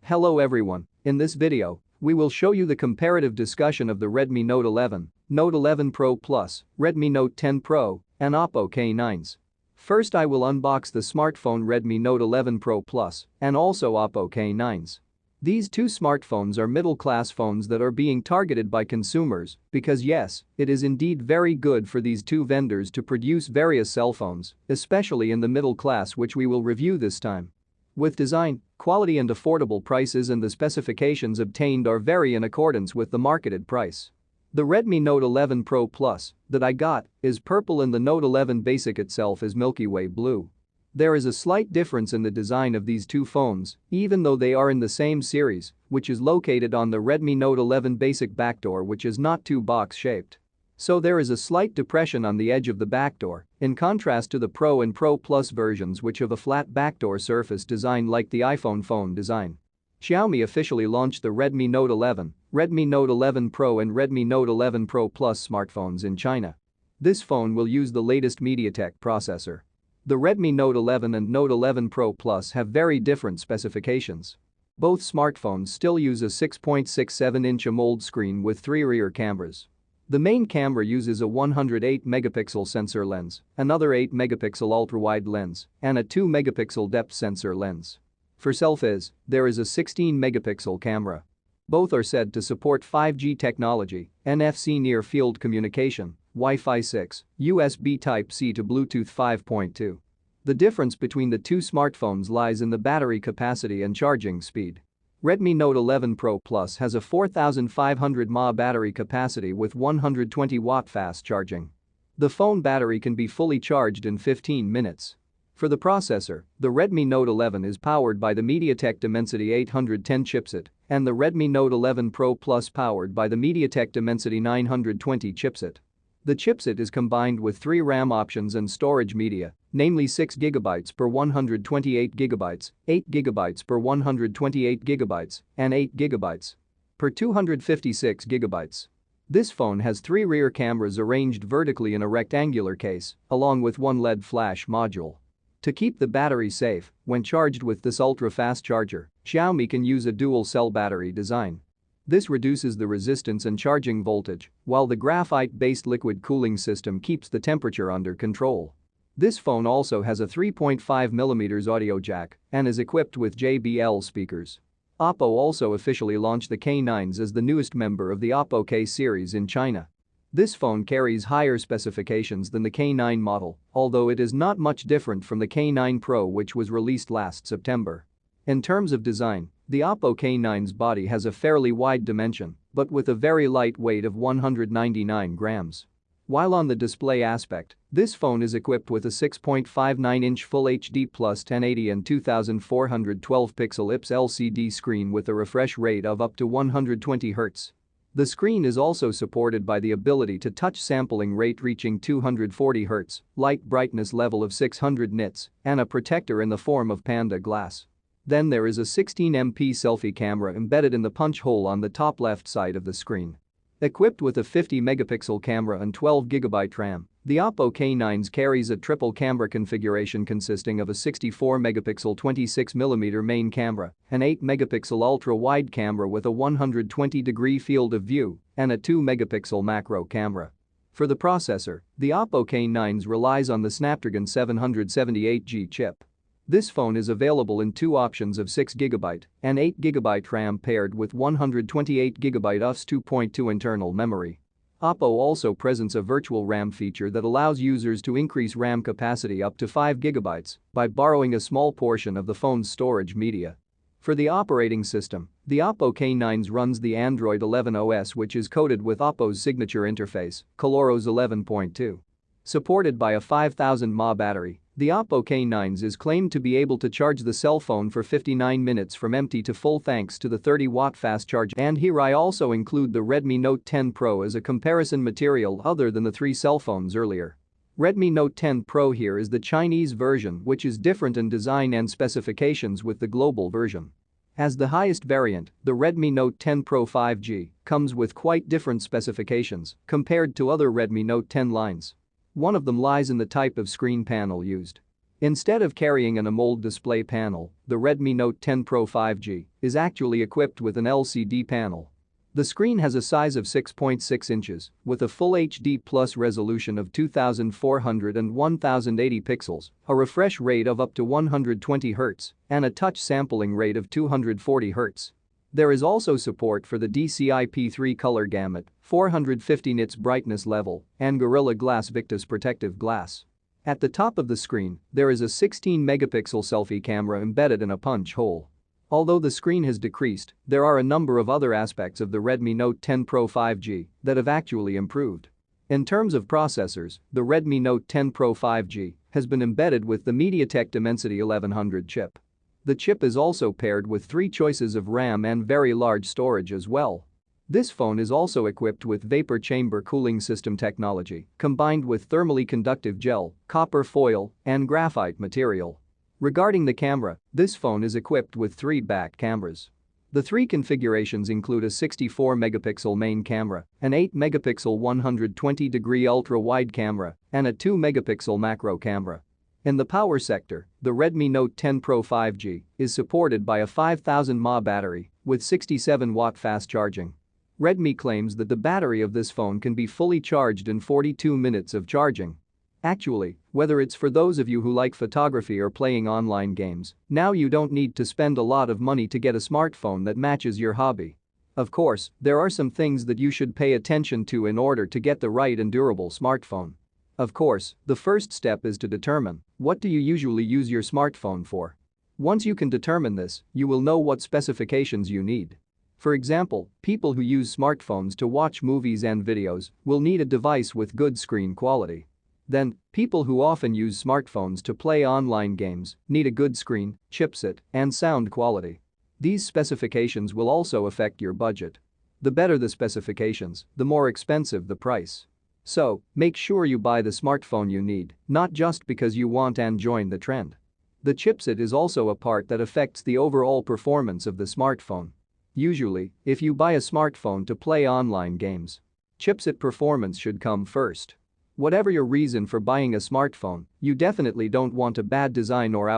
Hello everyone, in this video, we will show you the comparative discussion of the Redmi Note 11, Note 11 Pro Plus, Redmi Note 10 Pro, and Oppo K9s. First I will unbox the smartphone Redmi Note 11 Pro Plus and also Oppo K9s. These two smartphones are middle-class phones that are being targeted by consumers because yes, it is indeed very good for these two vendors to produce various cell phones, especially in the middle class, which we will review this time. With design, quality and affordable prices, and the specifications obtained are very in accordance with the marketed price. The Redmi Note 11 Pro Plus that I got is purple and the Note 11 Basic itself is Milky Way blue. There is a slight difference in the design of these two phones, even though they are in the same series, which is located on the Redmi Note 11 Basic backdoor, which is not too box-shaped. So there is a slight depression on the edge of the backdoor, in contrast to the Pro and Pro Plus versions which have a flat backdoor surface design like the iPhone phone design. Xiaomi officially launched the Redmi Note 11, Redmi Note 11 Pro and Redmi Note 11 Pro Plus smartphones in China. This phone will use the latest MediaTek processor. The Redmi Note 11 and Note 11 Pro Plus have very different specifications. Both smartphones still use a 6.67-inch AMOLED screen with 3 rear cameras. The main camera uses a 108-megapixel sensor lens, another 8-megapixel ultra-wide lens, and a 2-megapixel depth sensor lens. For selfies, there is a 16-megapixel camera. Both are said to support 5G technology, NFC near-field communication, Wi-Fi 6, USB Type-C to Bluetooth 5.2. The difference between the two smartphones lies in the battery capacity and charging speed. Redmi Note 11 Pro Plus has a 4500 mAh battery capacity with 120-watt fast charging. The phone battery can be fully charged in 15 minutes. For the processor, the Redmi Note 11 is powered by the MediaTek Dimensity 810 chipset and the Redmi Note 11 Pro Plus powered by the MediaTek Dimensity 920 chipset. The chipset is combined with 3 RAM options and storage media, namely 6GB per 128GB, 8GB per 128GB, and 8GB per 256GB. This phone has 3 rear cameras arranged vertically in a rectangular case, along with 1 LED flash module. To keep the battery safe, when charged with this ultra-fast charger, Xiaomi can use a dual-cell battery design. This reduces the resistance and charging voltage, while the graphite-based liquid cooling system keeps the temperature under control. This phone also has a 3.5mm audio jack and is equipped with JBL speakers. Oppo also officially launched the K9s as the newest member of the Oppo K series in China. This phone carries higher specifications than the K9 model, although it is not much different from the K9 Pro which was released last September. In terms of design, the Oppo K9's body has a fairly wide dimension, but with a very light weight of 199 grams. While on the display aspect, this phone is equipped with a 6.59-inch Full HD Plus 1080 and 2412-pixel IPS LCD screen with a refresh rate of up to 120 Hz. The screen is also supported by the ability to touch sampling rate reaching 240 Hz, light brightness level of 600 nits, and a protector in the form of Panda glass. Then there is a 16MP selfie camera embedded in the punch hole on the top left side of the screen. Equipped with a 50-megapixel camera and 12GB RAM, the Oppo K9s carries a triple camera configuration consisting of a 64-megapixel 26mm main camera, an 8-megapixel ultra-wide camera with a 120-degree field of view, and a 2-megapixel macro camera. For the processor, the Oppo K9s relies on the Snapdragon 778G chip. This phone is available in 2 options of 6GB and 8GB RAM paired with 128GB UFS 2.2 internal memory. Oppo also presents a virtual RAM feature that allows users to increase RAM capacity up to 5GB by borrowing a small portion of the phone's storage media. For the operating system, the Oppo K9s runs the Android 11 OS, which is coded with Oppo's signature interface, ColorOS 11.2. Supported by a 5000 mAh battery, the Oppo K9s is claimed to be able to charge the cell phone for 59 minutes from empty to full thanks to the 30-watt fast charge. And here I also include the Redmi Note 10 Pro as a comparison material other than the 3 cell phones earlier. Redmi Note 10 Pro here is the Chinese version, which is different in design and specifications with the global version. As the highest variant, the Redmi Note 10 Pro 5G comes with quite different specifications compared to other Redmi Note 10 lines. One of them lies in the type of screen panel used. Instead of carrying an AMOLED display panel, the Redmi Note 10 Pro 5G is actually equipped with an LCD panel. The screen has a size of 6.6 inches with a Full HD Plus resolution of 2400 and 1080 pixels, a refresh rate of up to 120 Hz, and a touch sampling rate of 240 Hz. There is also support for the DCI-P3 color gamut, 450 nits brightness level, and Gorilla Glass Victus protective glass. At the top of the screen, there is a 16-megapixel selfie camera embedded in a punch hole. Although the screen has decreased, there are a number of other aspects of the Redmi Note 10 Pro 5G that have actually improved. In terms of processors, the Redmi Note 10 Pro 5G has been embedded with the MediaTek Dimensity 1100 chip. The chip is also paired with 3 choices of RAM and very large storage as well. This phone is also equipped with vapor chamber cooling system technology combined with thermally conductive gel, copper foil, and graphite material. Regarding the camera, this phone is equipped with 3 back cameras. The 3 configurations include a 64-megapixel main camera, an 8-megapixel 120-degree ultra-wide camera, and a 2-megapixel macro camera. In the power sector, the Redmi Note 10 Pro 5G is supported by a 5000 mAh battery with 67-watt fast charging. Redmi claims that the battery of this phone can be fully charged in 42 minutes of charging. Actually, whether it's for those of you who like photography or playing online games, now you don't need to spend a lot of money to get a smartphone that matches your hobby. Of course, there are some things that you should pay attention to in order to get the right and durable smartphone. Of course, the first step is to determine what do you usually use your smartphone for. Once you can determine this, you will know what specifications you need. For example, people who use smartphones to watch movies and videos will need a device with good screen quality. Then, people who often use smartphones to play online games need a good screen, chipset, and sound quality. These specifications will also affect your budget. The better the specifications, the more expensive the price. So, make sure you buy the smartphone you need, not just because you want and join the trend. The chipset is also a part that affects the overall performance of the smartphone. Usually, if you buy a smartphone to play online games, chipset performance should come first. Whatever your reason for buying a smartphone, you definitely don't want a bad design or out